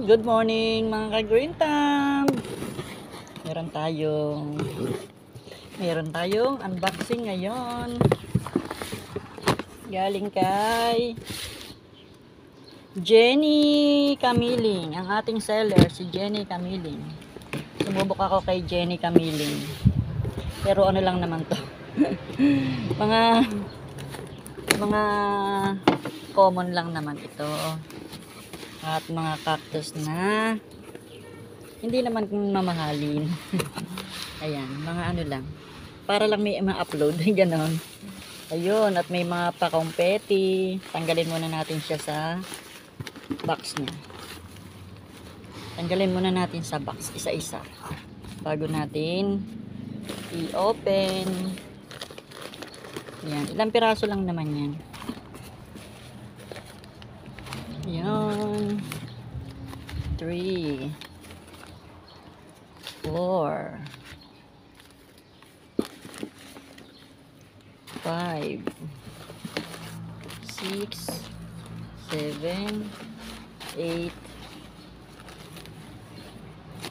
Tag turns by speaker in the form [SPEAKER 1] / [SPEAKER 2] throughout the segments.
[SPEAKER 1] Good morning mga ka-green thumb. Meron tayong unboxing ngayon. Galing kay Jenny Camiling, ang ating seller si Jenny Camiling. Sumubok ako kay Jenny Camiling. Pero ano lang naman to. mga common lang naman ito. At mga cactus na hindi naman mamahalin. Ayan, mga ano lang. Para lang may ma-upload, ganon. Ayun, at may mga pa-confetti. Tanggalin muna natin siya sa box niya. Tanggalin muna natin sa box, isa-isa. Bago natin i-open. Ayan, ilang piraso lang naman yan. Ayan. 3 4 5 6 7 8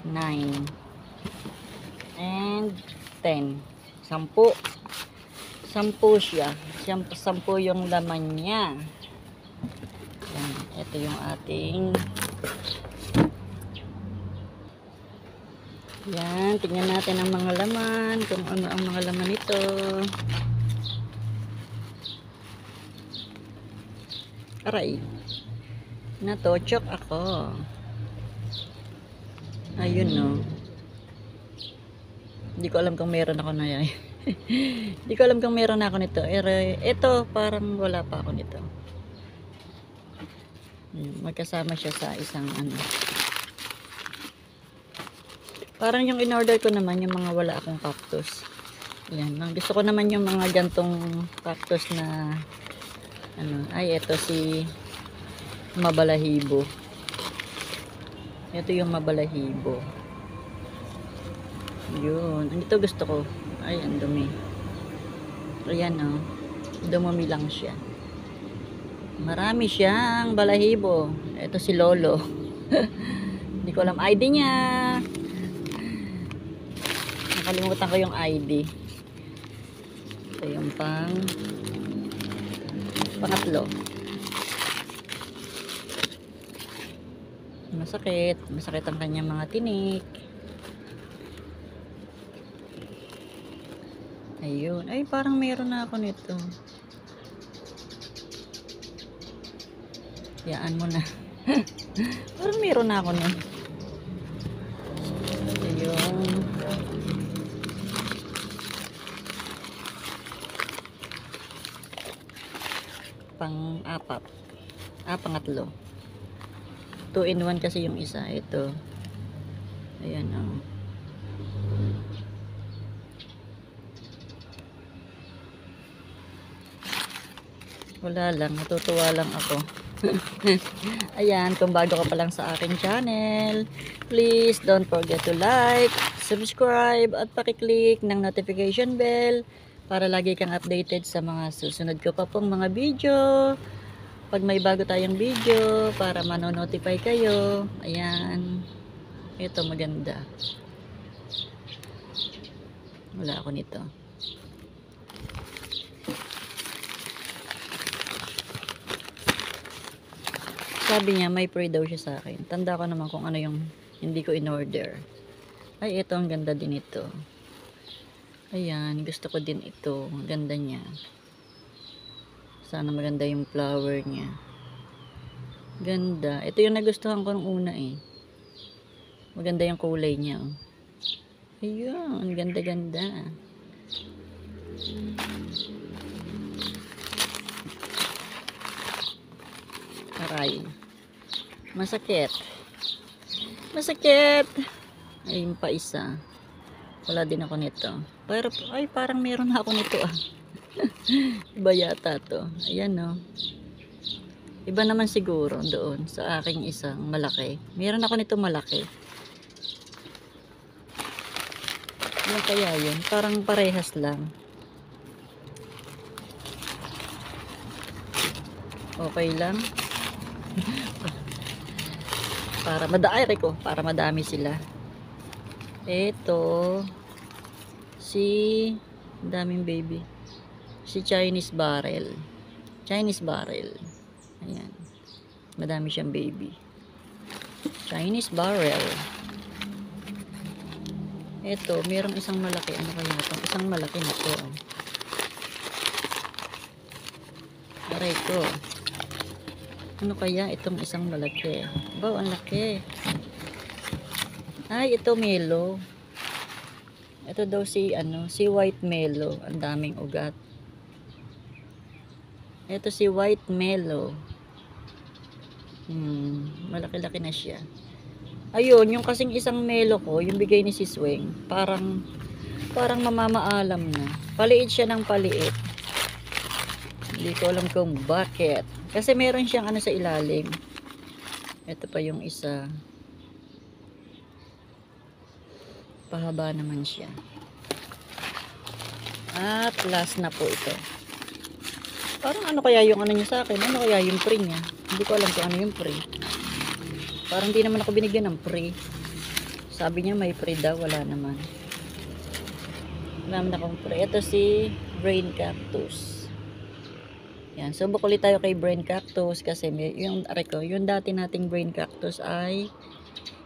[SPEAKER 1] 9 and 10. 10 siya. 10 yung laman niya. Yan, ito yung ating yan, tingnan natin ang mga laman, kung ano ang mga laman nito. Aray, natochok ako. Ayun no. Hindi ko alam kung meron ako na yan. Hindi ko alam kung meron ako nito. Ito parang wala pa ako nito. Magkasama siya sa isang ano. Parang yung in-order ko naman yung mga wala akong cactus. Yan, gusto ko naman yung mga gantong cactus na ano, ay ito si mabalahibo. Ito yung mabalahibo. Yun, ito gusto ko. Ay, ang dumi. Ayan oh. Dumumi lang siya. Marami siyang balahibo. Ito si Lolo. Hindi ko alam ID niya. Nakalimutan ko yung ID. Ito yung pangatlo. Masakit ang kanyang mga tinik. Ayun, ay parang meron na ako nito. Yaan mo na. Parang meron na ako nito. Ayun. Pang-apat. Pangatlo. 2-in-1 kasi yung isa. Ito. Ayan o. Wala lang. Natutuwa lang ako. Ayan. Kung bago ka pa lang sa aking channel, please don't forget to like, subscribe, at pakiclick ng notification bell para lagi kang updated sa mga susunod ko pa pong mga video. Pag may bago tayong video, para mano-notify kayo. Ayan. Ito maganda. Wala ako nito. Sabi niya, may free daw siya sa akin. Tanda ko naman kung ano yung hindi ko in-order. Ay, ito ang ganda din ito. Ayan, gusto ko din ito. Ang ganda niya. Sana maganda yung flower niya. Ganda. Ito yung nagustuhan ko nung una eh. Maganda yung kulay niya. Oh. Ayun, ganda-ganda. Aray. Masakit. Masakit. Ayun pa isa. Wala din ako nito. Pero ay parang meron ako nito ah. Iba yata to. Ayan no. Iba naman siguro doon sa aking isang malaki. Meron ako nito malaki. Ano kaya yun? Parang parehas lang. Okay lang. para madami sila. Ito si daming baby. Si Chinese barrel. Ayan. Madami siyang baby. Chinese barrel. Ito, merong isang malaki. Ano kaya ito? Isang malaki na to. Aray ko. Ano kaya itong isang malaki? Wow, ang laki. Ay, ito melo. Ito daw si white melo. Ang daming ugat. Ito si white melo. Malaki-laki na siya. Ayun, yung kasing isang melo ko, yung bigay ni si Swing, parang mamamaalam na. Paliit siya ng paliit. Hindi ko alam kung bakit. Kasi meron siyang sa ilalim. Ito pa yung isa. Pahaba naman siya. At last na po ito. Parang ano kaya yung niya sa akin? Ano kaya yung pre niya? Hindi ko alam kung ano yung pre. Parang di naman ako binigyan ng pre. Sabi niya may pre daw. Wala naman. Wala naman akong pre. Ito si brain cactus. Yan. Subok ulit tayo kay brain cactus. Kasi yung dati nating brain cactus ay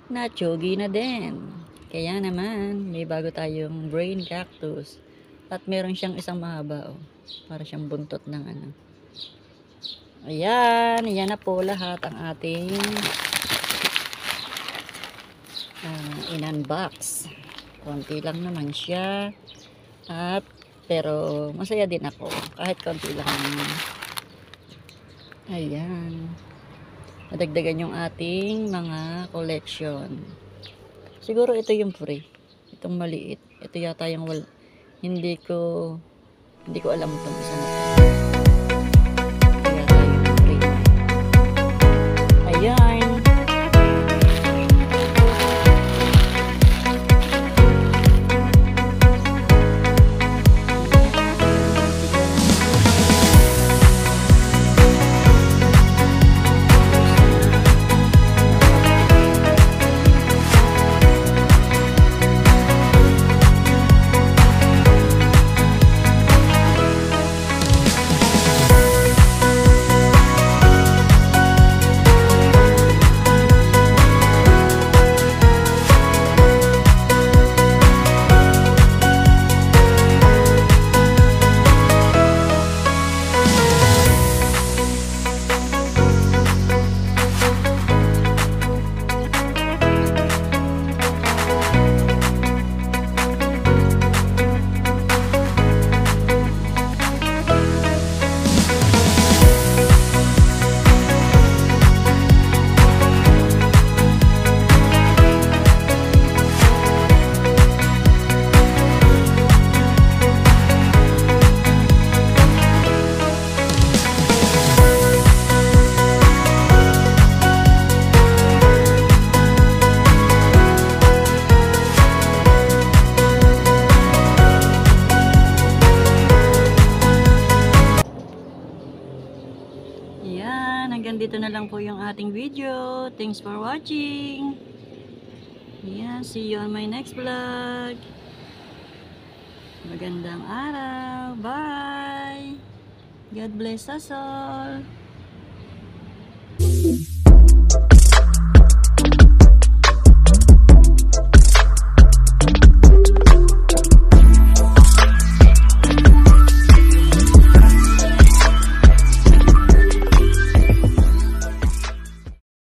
[SPEAKER 1] natsugi na din. Kaya naman, may bago tayong brain cactus. At meron siyang isang mahaba. Para siyang buntot ng Ayan. Yan na po lahat ang ating in-unbox. Konti lang naman siya. Pero masaya din ako. Kahit konti lang naman. Ayan. Madagdagan yung ating mga collection. Siguro ito yung free. Itong maliit. Ito yata yung hindi ko alam itong isa na ito. Ito yata yung free. Ayan. Hanggang dito na lang po yung ating video. Thanks for watching. Yeah, see you on my next vlog. Magandang araw. Bye. God bless us all.